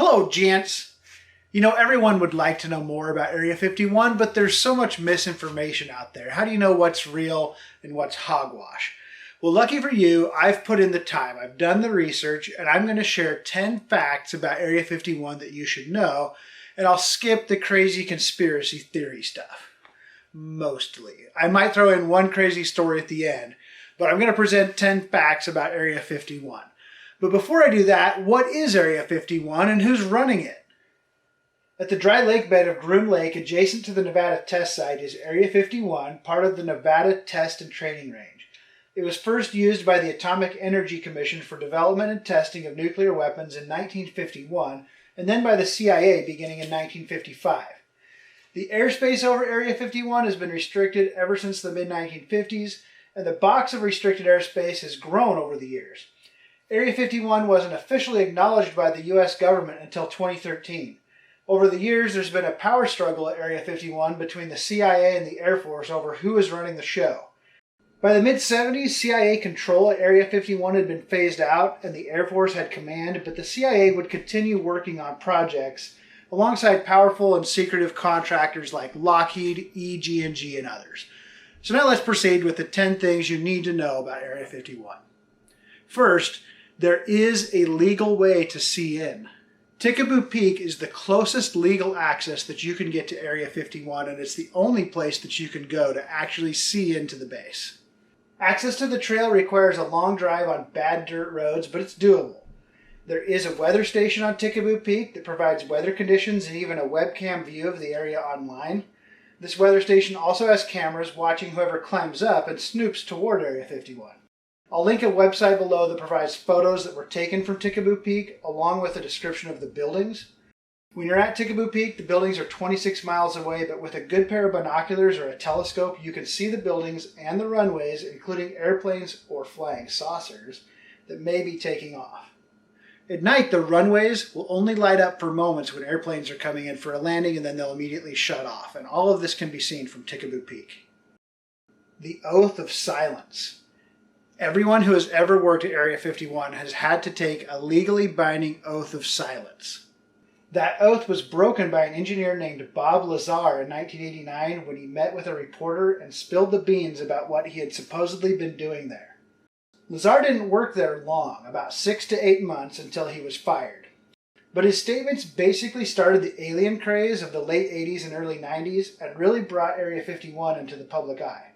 Hello, gents. Everyone would like to know more about Area 51, but there's so much misinformation out there. How do you know what's real and what's hogwash? Well, lucky for you, I've put in the time. I've done the research, and I'm going to share 10 facts about Area 51 that you should know, and I'll skip the crazy conspiracy theory stuff. Mostly. I might throw in one crazy story at the end, but I'm going to present 10 facts about Area 51. But before I do that, what is Area 51 and who's running it? At the dry lake bed of Groom Lake, adjacent to the Nevada test site, is Area 51, part of the Nevada Test and Training Range. It was first used by the Atomic Energy Commission for development and testing of nuclear weapons in 1951, and then by the CIA beginning in 1955. The airspace over Area 51 has been restricted ever since the mid-1950s, and the box of restricted airspace has grown over the years. Area 51 wasn't officially acknowledged by the U.S. government until 2013. Over the years, there's been a power struggle at Area 51 between the CIA and the Air Force over who is running the show. By the mid-70s, CIA control at Area 51 had been phased out and the Air Force had command, but the CIA would continue working on projects alongside powerful and secretive contractors like Lockheed, EG&G, and others. So now let's proceed with the 10 things you need to know about Area 51. First, there is a legal way to see in. Tikaboo Peak is the closest legal access that you can get to Area 51, and it's the only place that you can go to actually see into the base. Access to the trail requires a long drive on bad dirt roads, but it's doable. There is a weather station on Tikaboo Peak that provides weather conditions and even a webcam view of the area online. This weather station also has cameras watching whoever climbs up and snoops toward Area 51. I'll link a website below that provides photos that were taken from Tikaboo Peak, along with a description of the buildings. When you're at Tikaboo Peak, the buildings are 26 miles away, but with a good pair of binoculars or a telescope, you can see the buildings and the runways, including airplanes or flying saucers that may be taking off. At night, the runways will only light up for moments when airplanes are coming in for a landing, and then they'll immediately shut off, and all of this can be seen from Tikaboo Peak. The Oath of Silence. Everyone who has ever worked at Area 51 has had to take a legally binding oath of silence. That oath was broken by an engineer named Bob Lazar in 1989 when he met with a reporter and spilled the beans about what he had supposedly been doing there. Lazar didn't work there long, about 6 to 8 months, until he was fired. But his statements basically started the alien craze of the late 80s and early 90s and really brought Area 51 into the public eye.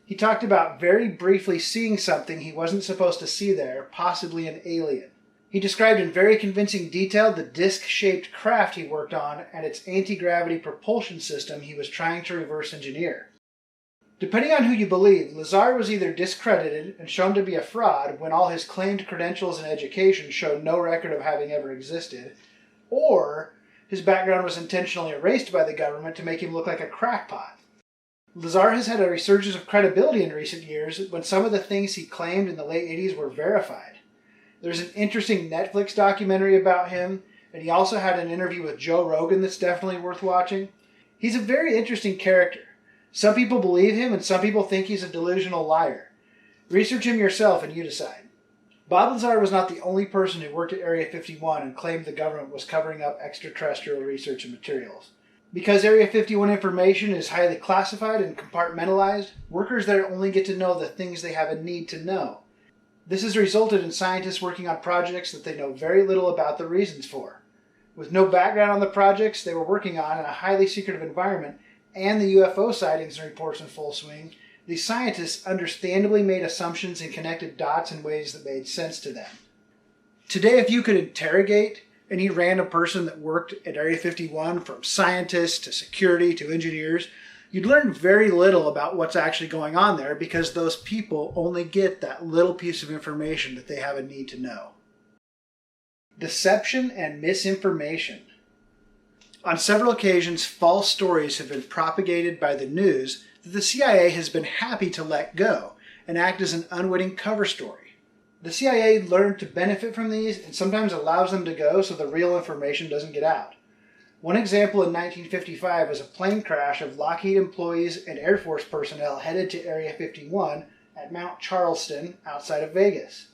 He talked about very briefly seeing something he wasn't supposed to see there, possibly an alien. He described in very convincing detail the disc-shaped craft he worked on and its anti-gravity propulsion system he was trying to reverse engineer. Depending on who you believe, Lazar was either discredited and shown to be a fraud when all his claimed credentials and education showed no record of having ever existed, or his background was intentionally erased by the government to make him look like a crackpot. Lazar has had a resurgence of credibility in recent years when some of the things he claimed in the late 80s were verified. There's an interesting Netflix documentary about him, and he also had an interview with Joe Rogan that's definitely worth watching. He's a very interesting character. Some people believe him, and some people think he's a delusional liar. Research him yourself and you decide. Bob Lazar was not the only person who worked at Area 51 and claimed the government was covering up extraterrestrial research and materials. Because Area 51 information is highly classified and compartmentalized, workers there only get to know the things they have a need to know. This has resulted in scientists working on projects that they know very little about the reasons for. With no background on the projects they were working on in a highly secretive environment, and the UFO sightings and reports in full swing, these scientists understandably made assumptions and connected dots in ways that made sense to them. Today, if you could interrogate any random person that worked at Area 51, from scientists to security to engineers, you'd learn very little about what's actually going on there because those people only get that little piece of information that they have a need to know. Deception and misinformation. On several occasions, false stories have been propagated by the news that the CIA has been happy to let go and act as an unwitting cover story. The CIA learned to benefit from these and sometimes allows them to go so the real information doesn't get out. One example in 1955 was a plane crash of Lockheed employees and Air Force personnel headed to Area 51 at Mount Charleston outside of Vegas.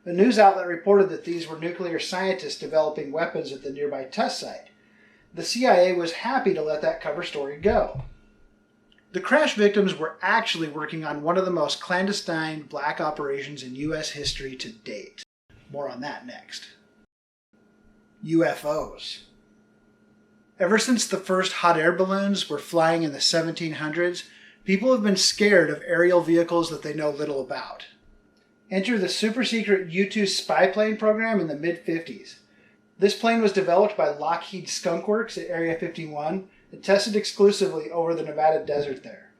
A news outlet reported that these were nuclear scientists developing weapons at the nearby test site. The CIA was happy to let that cover story go. The crash victims were actually working on one of the most clandestine black operations in U.S. history to date. More on that next. UFOs. Ever since the first hot air balloons were flying in the 1700s, people have been scared of aerial vehicles that they know little about. Enter the super-secret U-2 spy plane program in the mid-50s. This plane was developed by Lockheed Skunk Works at Area 51 and tested exclusively over the Nevada desert there.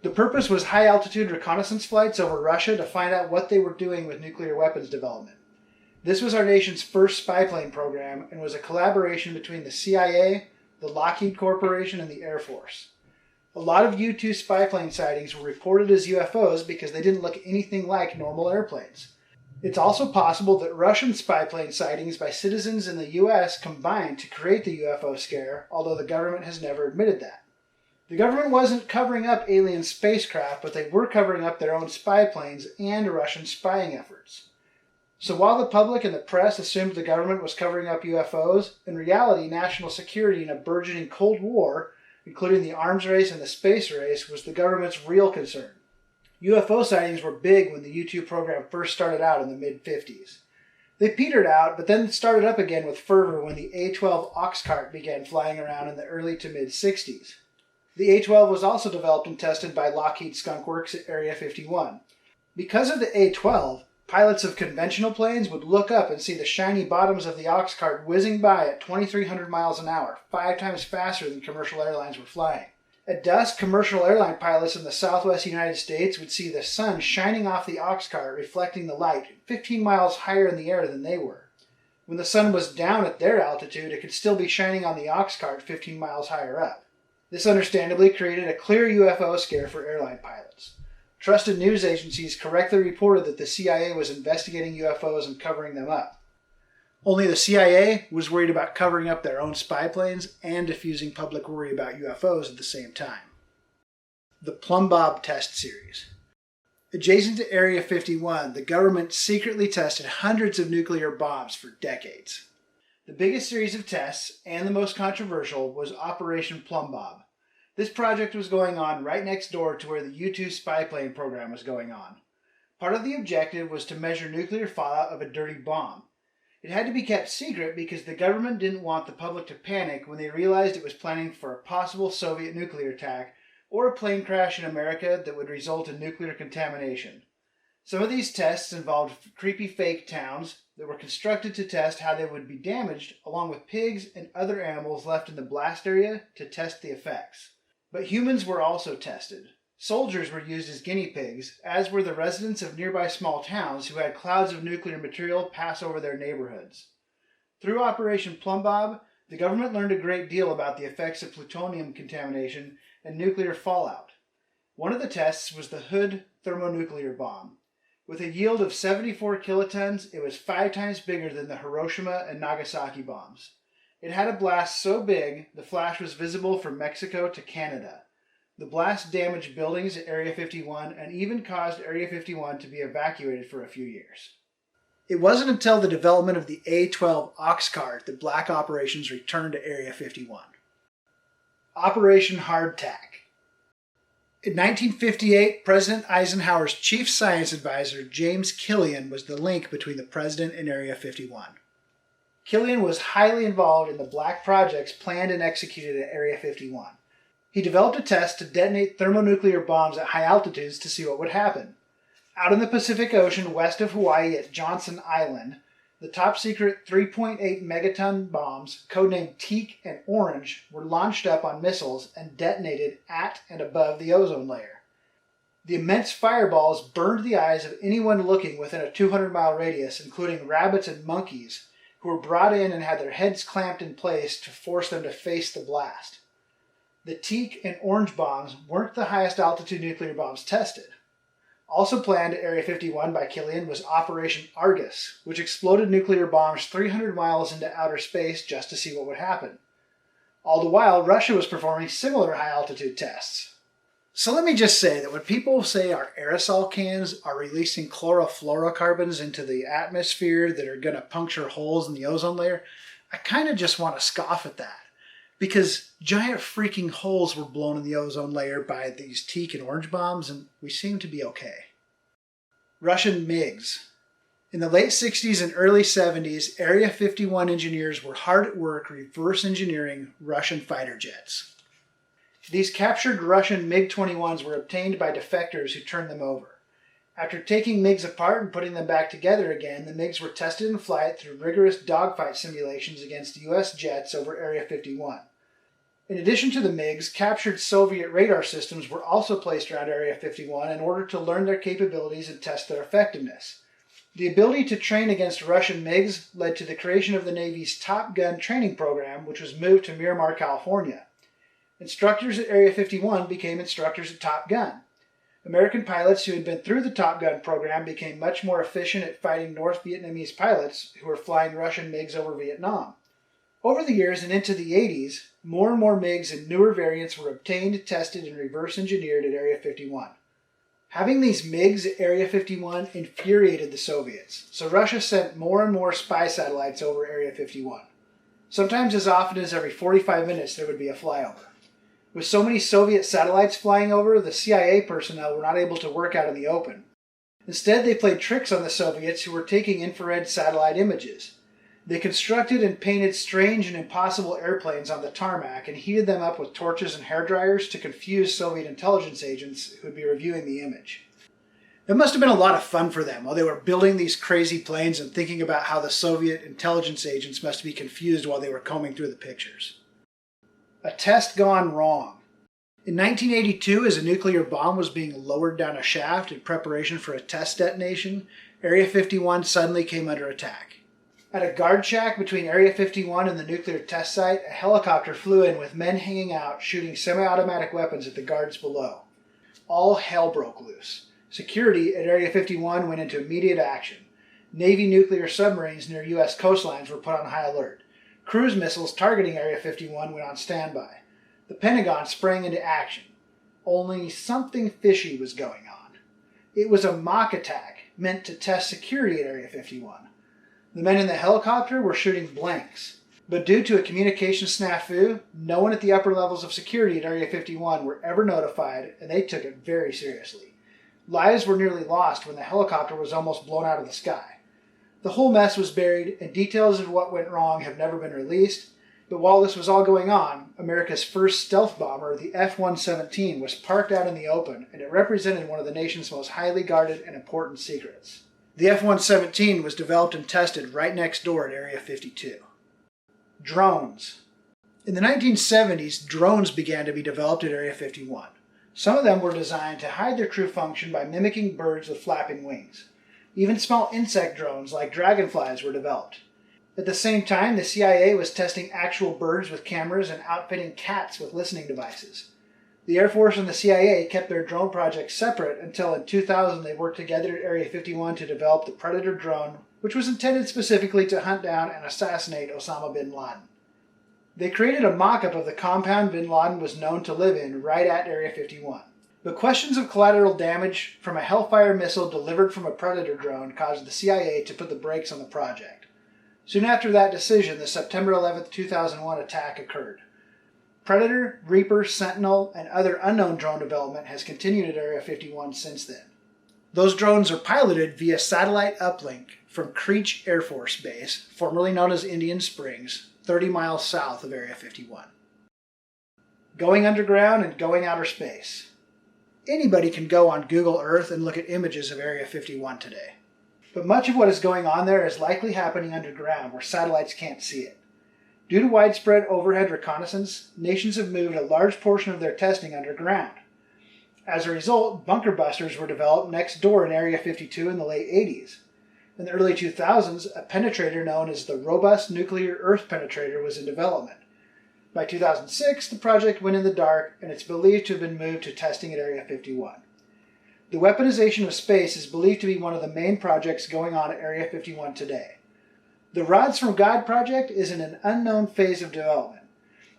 The purpose was high-altitude reconnaissance flights over Russia to find out what they were doing with nuclear weapons development. This was our nation's first spy plane program and was a collaboration between the CIA, the Lockheed Corporation, and the Air Force. A lot of U-2 spy plane sightings were reported as UFOs because they didn't look anything like normal airplanes. It's also possible that Russian spy plane sightings by citizens in the U.S. combined to create the UFO scare, although the government has never admitted that. The government wasn't covering up alien spacecraft, but they were covering up their own spy planes and Russian spying efforts. So while the public and the press assumed the government was covering up UFOs, in reality, national security in a burgeoning Cold War, including the arms race and the space race, was the government's real concern. UFO sightings were big when the U-2 program first started out in the mid-50s. They petered out, but then started up again with fervor when the A-12 ox cart began flying around in the early to mid-60s. The A-12 was also developed and tested by Lockheed Skunk Works at Area 51. Because of the A-12, pilots of conventional planes would look up and see the shiny bottoms of the ox cart whizzing by at 2,300 miles an hour, 5 times faster than commercial airlines were flying. At dusk, commercial airline pilots in the southwest United States would see the sun shining off the ox cart, reflecting the light 15 miles higher in the air than they were. When the sun was down at their altitude, it could still be shining on the ox cart 15 miles higher up. This understandably created a clear UFO scare for airline pilots. Trusted news agencies correctly reported that the CIA was investigating UFOs and covering them up. Only the CIA was worried about covering up their own spy planes and diffusing public worry about UFOs at the same time. The Plumbbob test series. Adjacent to Area 51, the government secretly tested hundreds of nuclear bombs for decades. The biggest series of tests, and the most controversial, was Operation Plumbbob. This project was going on right next door to where the U-2 spy plane program was going on. Part of the objective was to measure nuclear fallout of a dirty bomb. It had to be kept secret because the government didn't want the public to panic when they realized it was planning for a possible Soviet nuclear attack or a plane crash in America that would result in nuclear contamination. Some of these tests involved creepy fake towns that were constructed to test how they would be damaged, along with pigs and other animals left in the blast area to test the effects. But humans were also tested. Soldiers were used as guinea pigs, as were the residents of nearby small towns who had clouds of nuclear material pass over their neighborhoods. Through Operation Plumbbob, the government learned a great deal about the effects of plutonium contamination and nuclear fallout. One of the tests was the Hood thermonuclear bomb. With a yield of 74 kilotons, it was 5 times bigger than the Hiroshima and Nagasaki bombs. It had a blast so big, the flash was visible from Mexico to Canada. The blast damaged buildings at Area 51 and even caused Area 51 to be evacuated for a few years. It wasn't until the development of the A-12 ox cart that black operations returned to Area 51. Operation Hardtack. In 1958, President Eisenhower's chief science advisor, James Killian, was the link between the president and Area 51. Killian was highly involved in the black projects planned and executed at Area 51. He developed a test to detonate thermonuclear bombs at high altitudes to see what would happen. Out in the Pacific Ocean west of Hawaii at Johnson Island, the top-secret 3.8 megaton bombs, codenamed Teak and Orange, were launched up on missiles and detonated at and above the ozone layer. The immense fireballs burned the eyes of anyone looking within a 200-mile radius, including rabbits and monkeys, who were brought in and had their heads clamped in place to force them to face the blast. The Teak and Orange bombs weren't the highest altitude nuclear bombs tested. Also planned at Area 51 by Killian was Operation Argus, which exploded nuclear bombs 300 miles into outer space just to see what would happen. All the while, Russia was performing similar high altitude tests. So let me just say that when people say our aerosol cans are releasing chlorofluorocarbons into the atmosphere that are going to puncture holes in the ozone layer, I kind of just want to scoff at that. Because giant freaking holes were blown in the ozone layer by these teak and orange bombs, and we seem to be okay. Russian MiGs. In the late 60s and early 70s, Area 51 engineers were hard at work reverse engineering Russian fighter jets. These captured Russian MiG-21s were obtained by defectors who turned them over. After taking MiGs apart and putting them back together again, the MiGs were tested in flight through rigorous dogfight simulations against U.S. jets over Area 51. In addition to the MiGs, captured Soviet radar systems were also placed around Area 51 in order to learn their capabilities and test their effectiveness. The ability to train against Russian MiGs led to the creation of the Navy's Top Gun training program, which was moved to Miramar, California. Instructors at Area 51 became instructors at Top Gun. American pilots who had been through the Top Gun program became much more efficient at fighting North Vietnamese pilots who were flying Russian MiGs over Vietnam. Over the years and into the 80s, more and more MiGs and newer variants were obtained, tested, and reverse engineered at Area 51. Having these MiGs at Area 51 infuriated the Soviets, so Russia sent more and more spy satellites over Area 51. Sometimes as often as every 45 minutes there would be a flyover. With so many Soviet satellites flying over, the CIA personnel were not able to work out in the open. Instead, they played tricks on the Soviets who were taking infrared satellite images. They constructed and painted strange and impossible airplanes on the tarmac and heated them up with torches and hairdryers to confuse Soviet intelligence agents who would be reviewing the image. It must have been a lot of fun for them while they were building these crazy planes and thinking about how the Soviet intelligence agents must be confused while they were combing through the pictures. A test gone wrong. In 1982, as a nuclear bomb was being lowered down a shaft in preparation for a test detonation, Area 51 suddenly came under attack. At a guard shack between Area 51 and the nuclear test site, a helicopter flew in with men hanging out, shooting semi-automatic weapons at the guards below. All hell broke loose. Security at Area 51 went into immediate action. Navy nuclear submarines near U.S. coastlines were put on high alert. Cruise missiles targeting Area 51 went on standby. The Pentagon sprang into action. Only something fishy was going on. It was a mock attack meant to test security at Area 51. The men in the helicopter were shooting blanks. But due to a communication snafu, no one at the upper levels of security at Area 51 were ever notified, and they took it very seriously. Lives were nearly lost when the helicopter was almost blown out of the sky. The whole mess was buried, and details of what went wrong have never been released. But while this was all going on, America's first stealth bomber, the F-117, was parked out in the open, and it represented one of the nation's most highly guarded and important secrets. The F-117 was developed and tested right next door at Area 52. Drones. In the 1970s, drones began to be developed at Area 51. Some of them were designed to hide their true function by mimicking birds with flapping wings. Even small insect drones like dragonflies were developed. At the same time, the CIA was testing actual birds with cameras and outfitting cats with listening devices. The Air Force and the CIA kept their drone projects separate until in 2000 they worked together at Area 51 to develop the Predator drone, which was intended specifically to hunt down and assassinate Osama bin Laden. They created a mock-up of the compound bin Laden was known to live in right at Area 51. But questions of collateral damage from a Hellfire missile delivered from a Predator drone caused the CIA to put the brakes on the project. Soon after that decision, the September 11, 2001 attack occurred. Predator, Reaper, Sentinel, and other unknown drone development has continued at Area 51 since then. Those drones are piloted via satellite uplink from Creech Air Force Base, formerly known as Indian Springs, 30 miles south of Area 51. Going underground and going outer space. Anybody can go on Google Earth and look at images of Area 51 today. But much of what is going on there is likely happening underground where satellites can't see it. Due to widespread overhead reconnaissance, nations have moved a large portion of their testing underground. As a result, bunker busters were developed next door in Area 52 in the late 80s. In the early 2000s, a penetrator known as the Robust Nuclear Earth Penetrator was in development. By 2006, the project went in the dark, and it's believed to have been moved to testing at Area 51. The weaponization of space is believed to be one of the main projects going on at Area 51 today. The Rods from God project is in an unknown phase of development.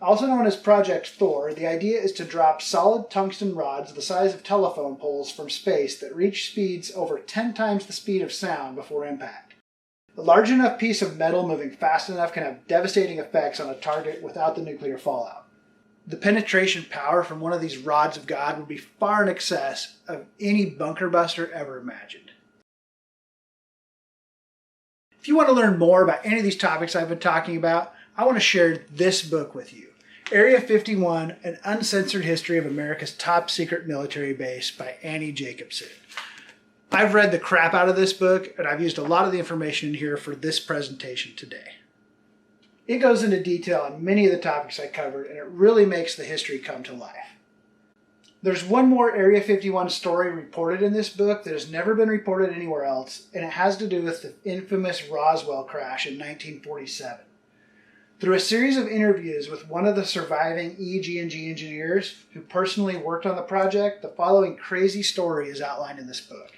Also known as Project Thor, the idea is to drop solid tungsten rods the size of telephone poles from space that reach speeds over 10 times the speed of sound before impact. A large enough piece of metal moving fast enough can have devastating effects on a target without the nuclear fallout. The penetration power from one of these rods of God would be far in excess of any bunker buster ever imagined. If you want to learn more about any of these topics I've been talking about, I want to share this book with you, Area 51, An Uncensored History of America's Top Secret Military Base by Annie Jacobson. I've read the crap out of this book, and I've used a lot of the information in here for this presentation today. It goes into detail on many of the topics I covered, and it really makes the history come to life. There's one more Area 51 story reported in this book that has never been reported anywhere else, and it has to do with the infamous Roswell Crash in 1947. Through a series of interviews with one of the surviving EG&G engineers who personally worked on the project, the following crazy story is outlined in this book.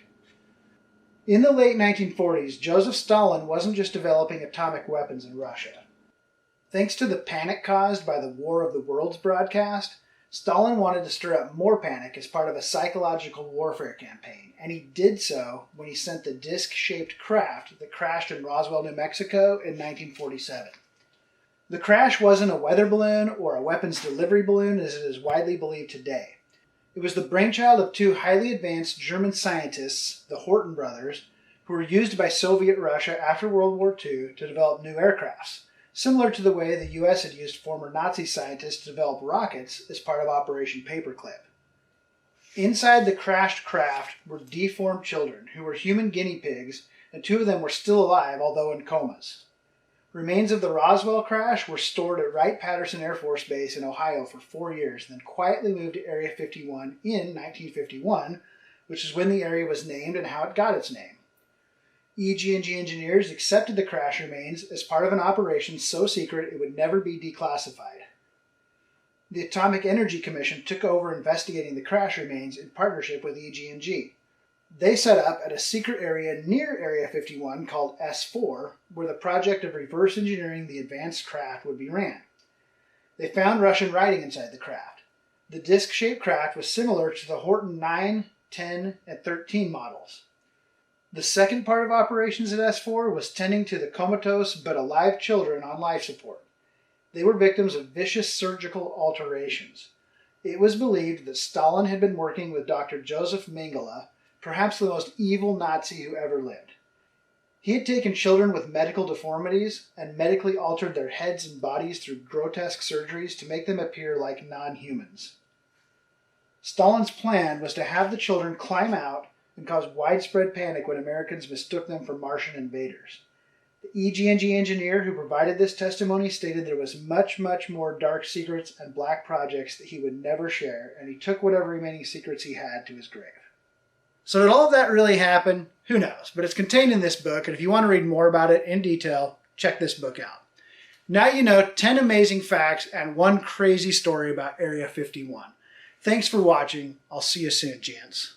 In the late 1940s, Joseph Stalin wasn't just developing atomic weapons in Russia. Thanks to the panic caused by the War of the Worlds broadcast, Stalin wanted to stir up more panic as part of a psychological warfare campaign, and he did so when he sent the disc-shaped craft that crashed in Roswell, New Mexico in 1947. The crash wasn't a weather balloon or a weapons delivery balloon as it is widely believed today. It was the brainchild of two highly advanced German scientists, the Horten brothers, who were used by Soviet Russia after World War II to develop new aircrafts, similar to the way the U.S. had used former Nazi scientists to develop rockets as part of Operation Paperclip. Inside the crashed craft were deformed children who were human guinea pigs, and two of them were still alive, although in comas. Remains of the Roswell crash were stored at Wright-Patterson Air Force Base in Ohio for 4 years, and then quietly moved to Area 51 in 1951, which is when the area was named and how it got its name. EG&G engineers accepted the crash remains as part of an operation so secret it would never be declassified. The Atomic Energy Commission took over investigating the crash remains in partnership with EG&G. They set up at a secret area near Area 51 called S4, where the project of reverse engineering the advanced craft would be ran. They found Russian writing inside the craft. The disc-shaped craft was similar to the Horten 9, 10, and 13 models. The second part of operations at S4 was tending to the comatose but alive children on life support. They were victims of vicious surgical alterations. It was believed that Stalin had been working with Dr. Joseph Mengele, perhaps the most evil Nazi who ever lived. He had taken children with medical deformities and medically altered their heads and bodies through grotesque surgeries to make them appear like non-humans. Stalin's plan was to have the children climb out and cause widespread panic when Americans mistook them for Martian invaders. The EG&G engineer who provided this testimony stated there was much more dark secrets and black projects that he would never share, and he took whatever remaining secrets he had to his grave. So did all of that really happen? Who knows? But it's contained in this book, and if you want to read more about it in detail, check this book out. Now you know 10 amazing facts and one crazy story about Area 51. Thanks for watching. I'll see you soon, gents.